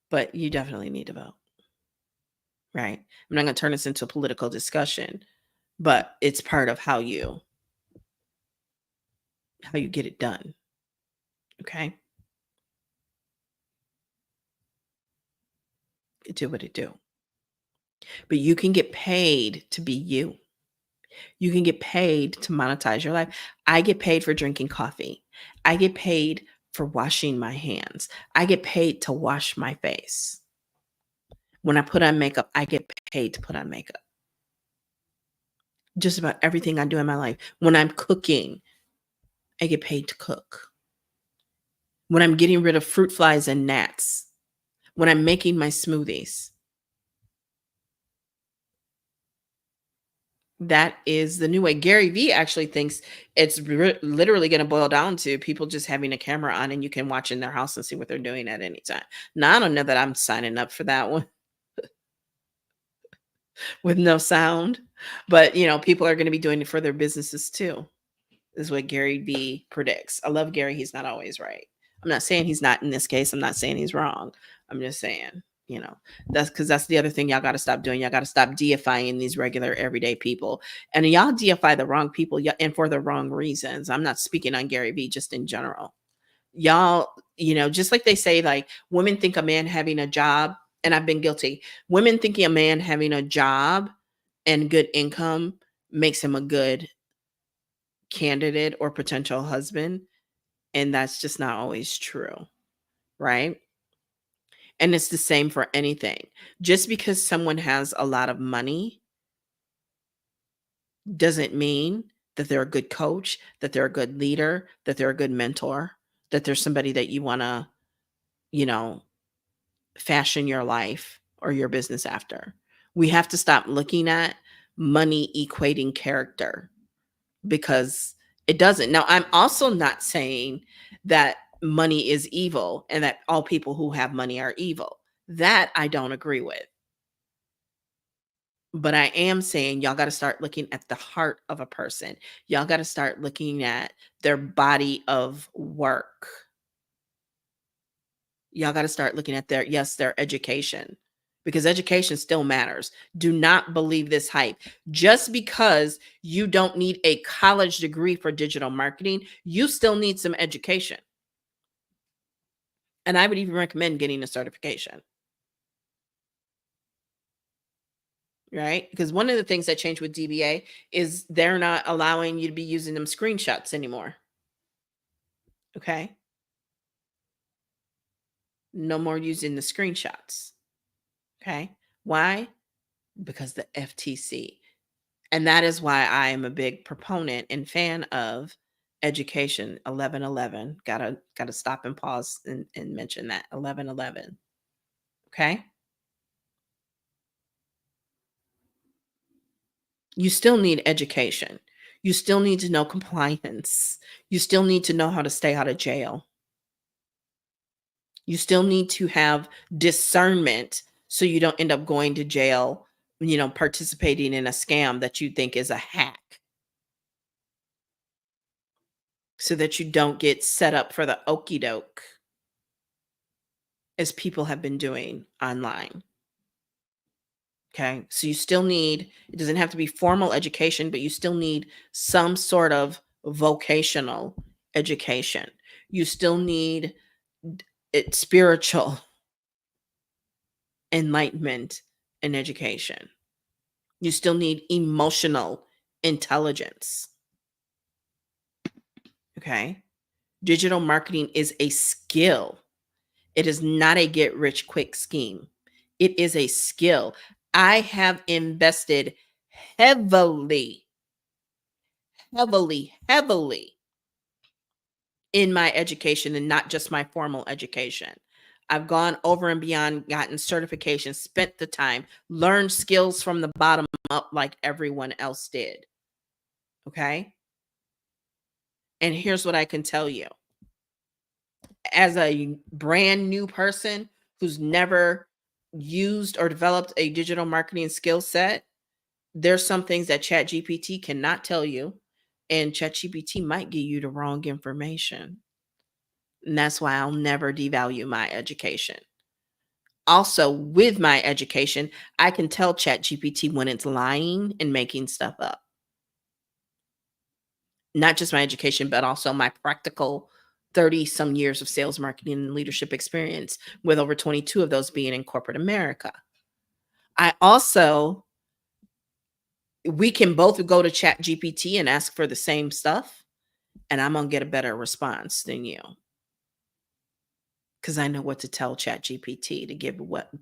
but you definitely need to vote, right? I'm not going to turn this into a political discussion, but it's part of how you get it done. Okay? Do what it do. But you can get paid to be you. You can get paid to monetize your life. I get paid for drinking coffee. I get paid for washing my hands. I get paid to wash my face. When I put on makeup, I get paid to put on makeup. Just about everything I do in my life. When I'm cooking, I get paid to cook. When I'm getting rid of fruit flies and gnats, when I'm making my smoothies, that is the new way. Gary Vee actually thinks it's literally going to boil down to people just having a camera on and you can watch in their house and see what they're doing at any time. Now, I don't know that I'm signing up for that one with no sound, but people are going to be doing it for their businesses too. Is what Gary Vee predicts. I love Gary. He's not always right. I'm not saying he's not in this case. I'm not saying he's wrong. I'm just saying, that's because that's the other thing y'all got to stop doing. Y'all got to stop deifying these regular everyday people. And y'all deify the wrong people and for the wrong reasons. I'm not speaking on Gary Vee, just in general. Y'all, just like they say, like women think a man having a job, and I've been guilty. Women thinking a man having a job and good income makes him a good candidate or potential husband, and that's just not always true, right? And it's the same for anything. Just because someone has a lot of money doesn't mean that they're a good coach, that they're a good leader, that they're a good mentor, that they're somebody that you want to, you know, fashion your life or your business after. We have to stop looking at money equating character, because it doesn't. Now, I'm also not saying that money is evil and that all people who have money are evil. That I don't agree with. But I am saying y'all got to start looking at the heart of a person. Y'all got to start looking at their body of work. Y'all got to start looking at their education, because education still matters. Do not believe this hype. Just because you don't need a college degree for digital marketing, you still need some education. And I would even recommend getting a certification, right? Because one of the things that changed with DBA is they're not allowing you to be using them screenshots anymore. Okay. No more using the screenshots. Okay. Why? Because the FTC. And that is why I am a big proponent and fan of education 1111. Gotta stop and pause and mention that 1111. Okay. You still need education. You still need to know compliance. You still need to know how to stay out of jail. You still need to have discernment so you don't end up going to jail, participating in a scam that you think is a hack, so that you don't get set up for the okey doke as people have been doing online. Okay. So you still need, it doesn't have to be formal education, but you still need some sort of vocational education. You still need it spiritual enlightenment and education. You still need emotional intelligence. Okay. Digital marketing is a skill. It is not a get rich quick scheme. It is a skill. I have invested heavily, heavily in my education and not just my formal education. I've gone over and beyond, gotten certifications, spent the time, learned skills from the bottom up like everyone else did. Okay. And here's what I can tell you, as a brand new person who's never used or developed a digital marketing skill set, there's some things that ChatGPT cannot tell you, and ChatGPT might give you the wrong information. And that's why I'll never devalue my education. Also, with my education, I can tell ChatGPT when it's lying and making stuff up. Not just my education, but also my practical 30 some years of sales, marketing, and leadership experience, with over 22 of those being in corporate America. I also, we can both go to ChatGPT and ask for the same stuff, and I'm gonna get a better response than you, because I know what to tell ChatGPT to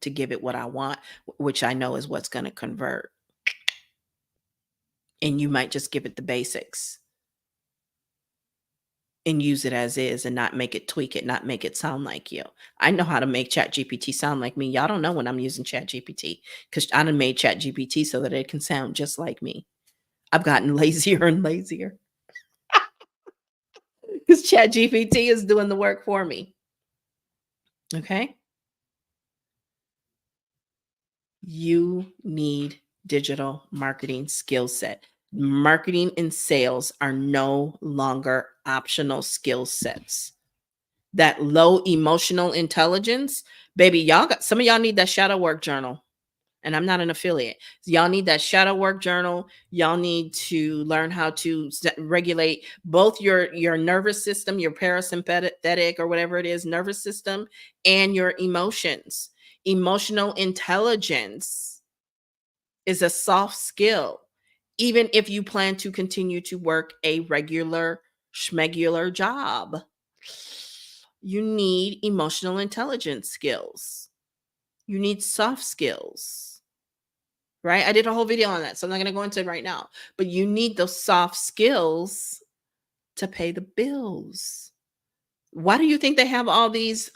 give it what I want, which I know is what's gonna convert. And you might just give it the basics and use it as is and not make it, tweak it, not make it sound like you. I know how to make ChatGPT sound like me. Y'all don't know when I'm using ChatGPT, because I done made ChatGPT so that it can sound just like me. I've gotten lazier and lazier because ChatGPT is doing the work for me. Okay. You need digital marketing skill set. Marketing and sales are no longer optional skill sets. That low emotional intelligence, baby, y'all got, some of y'all need that shadow work journal. And I'm not an affiliate. So y'all need that shadow work journal. Y'all need to learn how to regulate both your nervous system, your parasympathetic or whatever it is, nervous system, and your emotions. Emotional intelligence is a soft skill. Even if you plan to continue to work a regular schmegular job, you need emotional intelligence skills. You need soft skills, right? I did a whole video on that, so I'm not going to go into it right now. But you need those soft skills to pay the bills. Why do you think they have all these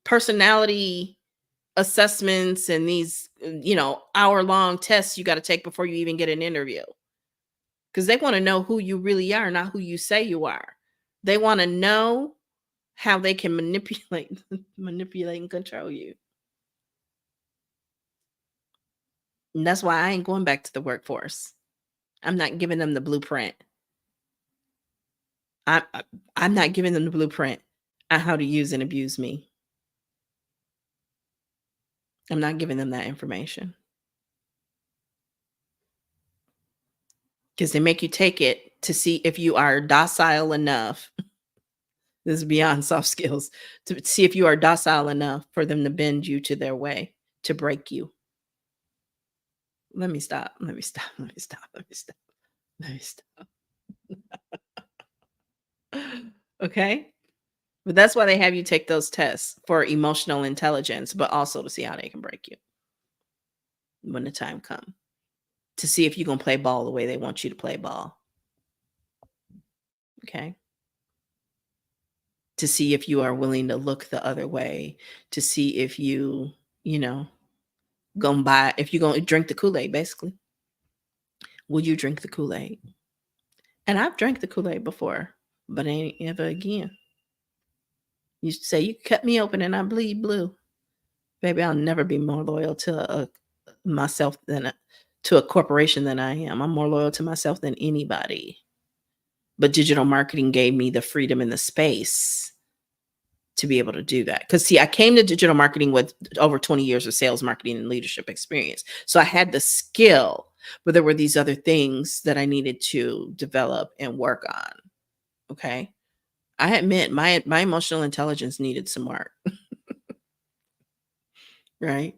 personality assessments and these, hour-long tests you got to take before you even get an interview? Because they want to know who you really are, not who you say you are. They want to know how they can manipulate and control you. And that's why I ain't going back to the workforce. I'm not giving them the blueprint. I, I I'm not giving them the blueprint on how to use and abuse me. I'm not giving them that information, because they make you take it to see if you are docile enough. This is beyond soft skills, to see if you are docile enough for them to bend you to their way, to break you. Let me stop. Let me stop. Let me stop. Let me stop. Let me stop. Okay. But that's why they have you take those tests, for emotional intelligence, but also to see how they can break you when the time comes, to see if you're going to play ball the way they want you to play ball. Okay. To see if you are willing to look the other way, to see if you know, gonna buy, if you're gonna drink the Kool-Aid, basically. Will you drink the Kool-Aid? And I've drank the Kool-Aid before, but ain't ever again. You say you cut me open and I bleed blue. Baby, I'll never be more loyal to myself to a corporation than I am. I'm more loyal to myself than anybody. But digital marketing gave me the freedom and the space to be able to do that. Because see, I came to digital marketing with over 20 years of sales, marketing, and leadership experience. So I had the skill, but there were these other things that I needed to develop and work on. Okay. I admit my emotional intelligence needed some work, right?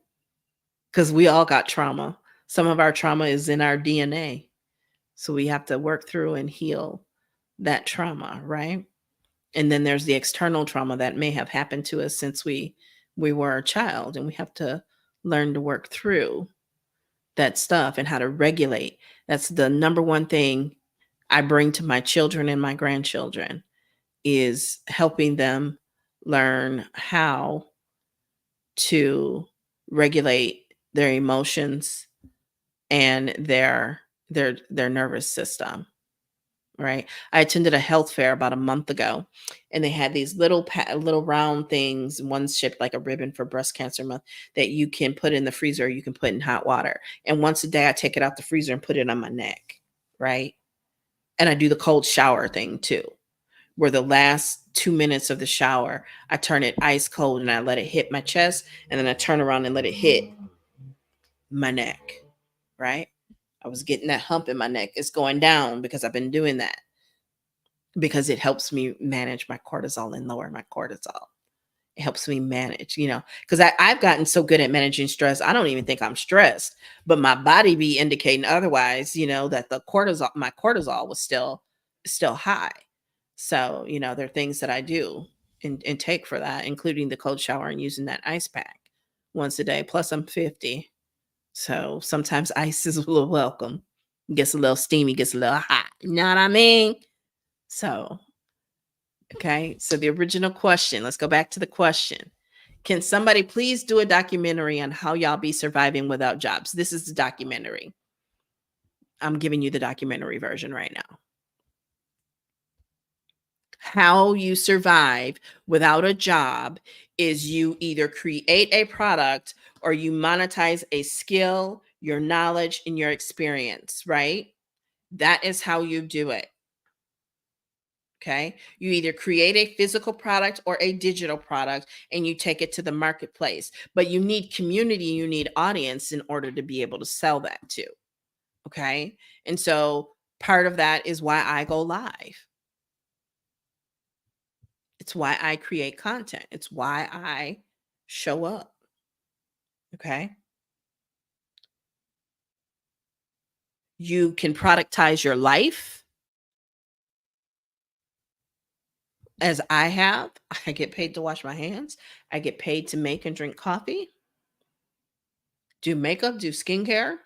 Because we all got trauma. Some of our trauma is in our DNA. So we have to work through and heal that trauma, right? And then there's the external trauma that may have happened to us since we were a child, and we have to learn to work through that stuff and how to regulate. That's the number one thing I bring to my children and my grandchildren is helping them learn how to regulate their emotions and their nervous system, right? I attended a health fair about a month ago, and they had these little round things, one's shaped like a ribbon for breast cancer month, that you can put in the freezer, or you can put in hot water. And once a day I take it out the freezer and put it on my neck, right? And I do the cold shower thing too, where the last 2 minutes of the shower, I turn it ice cold and I let it hit my chest, and then I turn around and let it hit my neck, right? I was getting that hump in my neck. It's going down because I've been doing that, because it helps me manage my cortisol and lower my cortisol. It helps me manage, because I've gotten so good at managing stress. I don't even think I'm stressed, but my body be indicating otherwise, that my cortisol was still high. So, there are things that I do and take for that, including the cold shower and using that ice pack once a day. Plus, I'm 50. So sometimes ice is a little welcome. Gets a little steamy, gets a little hot. You know what I mean? So, okay. So the original question, let's go back to the question. Can somebody please do a documentary on how y'all be surviving without jobs? This is the documentary. I'm giving you the documentary version right now. How you survive without a job is you either create a product or you monetize a skill, your knowledge, and your experience, right? That is how you do it. Okay. You either create a physical product or a digital product and you take it to the marketplace, but you need community, you need audience in order to be able to sell that to. Okay. And so part of that is why I go live. It's why I create content. It's why I show up. Okay. You can productize your life as I have. I get paid to wash my hands. I get paid to make and drink coffee, do makeup, do skincare,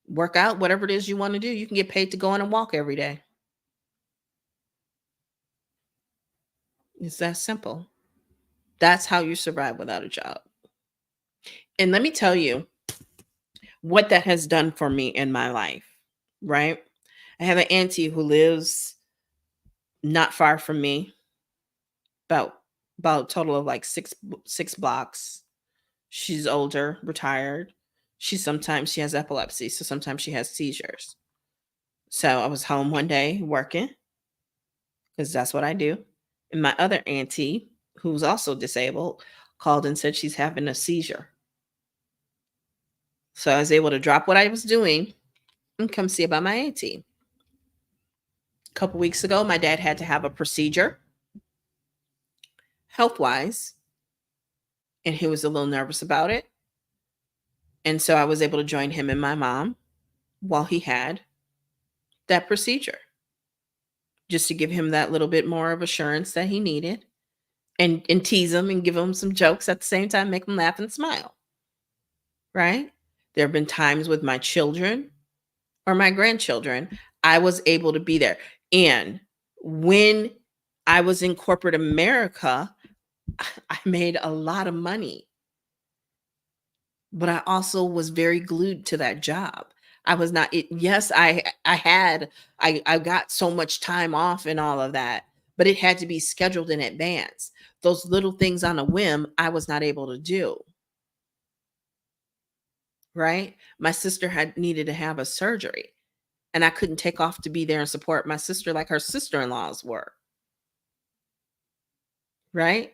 work out, whatever it is you want to do. You can get paid to go on and walk every day. It's that simple. That's how you survive without a job. And let me tell you what that has done for me in my life, right? I have an auntie who lives not far from me, about about a total of like six blocks. She's older, retired. She has epilepsy, so sometimes she has seizures. So I was home one day working because that's what I do. And my other auntie, who's also disabled, called and said she's having a seizure. So I was able to drop what I was doing and come see about my auntie. A couple weeks ago, my dad had to have a procedure, health wise, and he was a little nervous about it. And so I was able to join him and my mom while he had that procedure, just to give him that little bit more of assurance that he needed, and tease him and give him some jokes at the same time, make him laugh and smile, right? There have been times with my children or my grandchildren, I was able to be there. And when I was in corporate America, I made a lot of money, but I also was very glued to that job. I was not it, yes, I got so much time off and all of that, but it had to be scheduled in advance. Those little things on a whim, I was not able to do, right? My sister had needed to have a surgery, and I couldn't take off to be there and support my sister like her sister-in-laws were, right?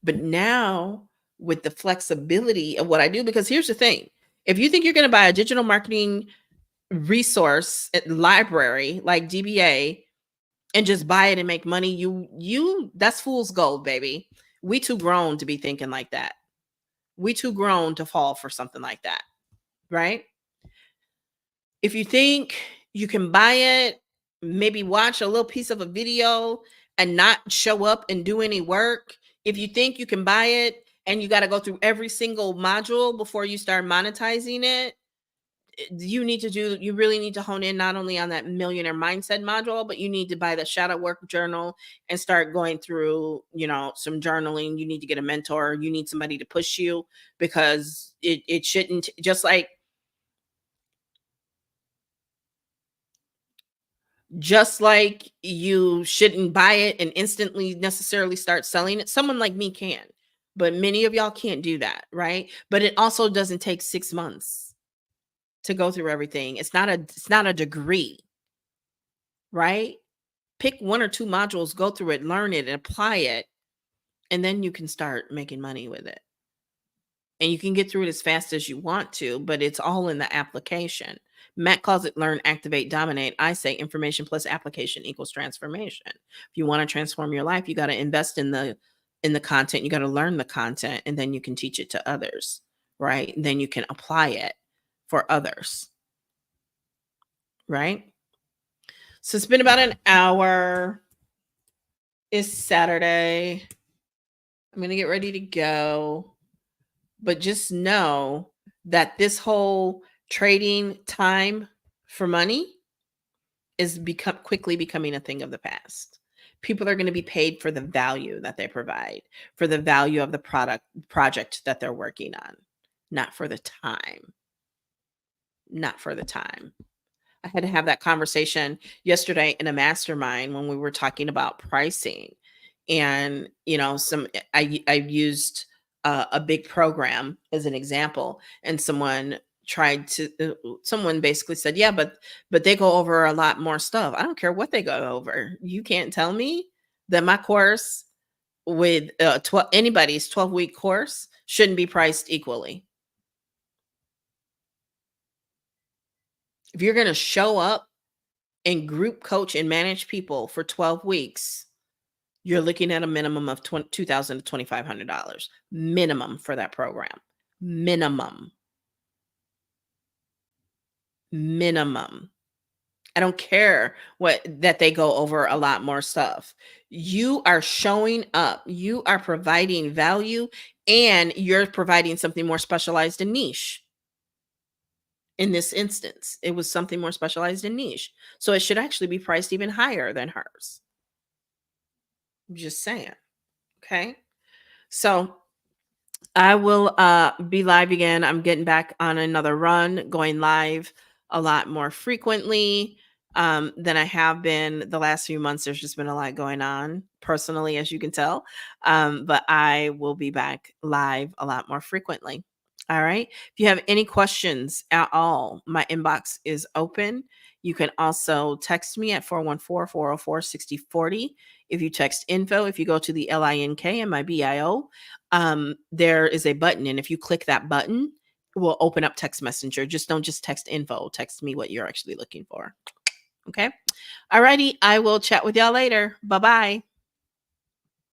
But now with the flexibility of what I do, because here's the thing, if you think you're going to buy a digital marketing resource library like DBA and just buy it and make money, you that's fool's gold, baby. We too grown to be thinking like that. We too grown to fall for something like that, right? If you think you can buy it, maybe watch a little piece of a video and not show up and do any work, if you think you can buy it and you got to go through every single module before you start monetizing it, you really need to hone in not only on that millionaire mindset module, but you need to buy the shadow work journal and start going through, some journaling. You need to get a mentor. You need somebody to push you, because it shouldn't, just like you shouldn't buy it and instantly necessarily start selling it. Someone like me can, but many of y'all can't do that, right? But it also doesn't take 6 months to go through everything. It's not a degree, right? Pick one or two modules, go through it, learn it, and apply it, and then you can start making money with it. And you can get through it as fast as you want to, but it's all in the application. Matt calls it learn, activate, dominate. I say information plus application equals transformation. If you want to transform your life, you got to invest in the content. You got to learn the content, and then you can teach it to others, right? And then you can apply it for others, right? So it's been about an hour. It's Saturday. I'm going to get ready to go. But just know that this whole trading time for money is quickly becoming a thing of the past. People are going to be paid for the value that they provide, for the value of the project that they're working on, not for the time. Not for the time. I had to have that conversation yesterday in a mastermind when we were talking about pricing. And, I used a big program as an example, and someone basically said, yeah, but they go over a lot more stuff. I don't care what they go over. You can't tell me that my course with anybody's 12-week course shouldn't be priced equally. If you're going to show up and group coach and manage people for 12 weeks, you're looking at a minimum of $2,000 to $2,500 minimum for that program. Minimum. I don't care that they go over a lot more stuff. You are showing up, you are providing value, and you're providing something more specialized and niche. In this instance, it was something more specialized and niche. So it should actually be priced even higher than hers. I'm just saying. Okay. So I will be live again. I'm getting back on another run, going live a lot more frequently than I have been the last few months. There's just been a lot going on personally, as you can tell. But I will be back live a lot more frequently. All right. If you have any questions at all, my inbox is open. You can also text me at 414-404-6040. If you text info, if you go to the LINK and my BIO, there is a button. And if you click that button, it will open up text messenger. Don't just text info, text me what you're actually looking for. Okay. All righty. I will chat with y'all later. Bye-bye.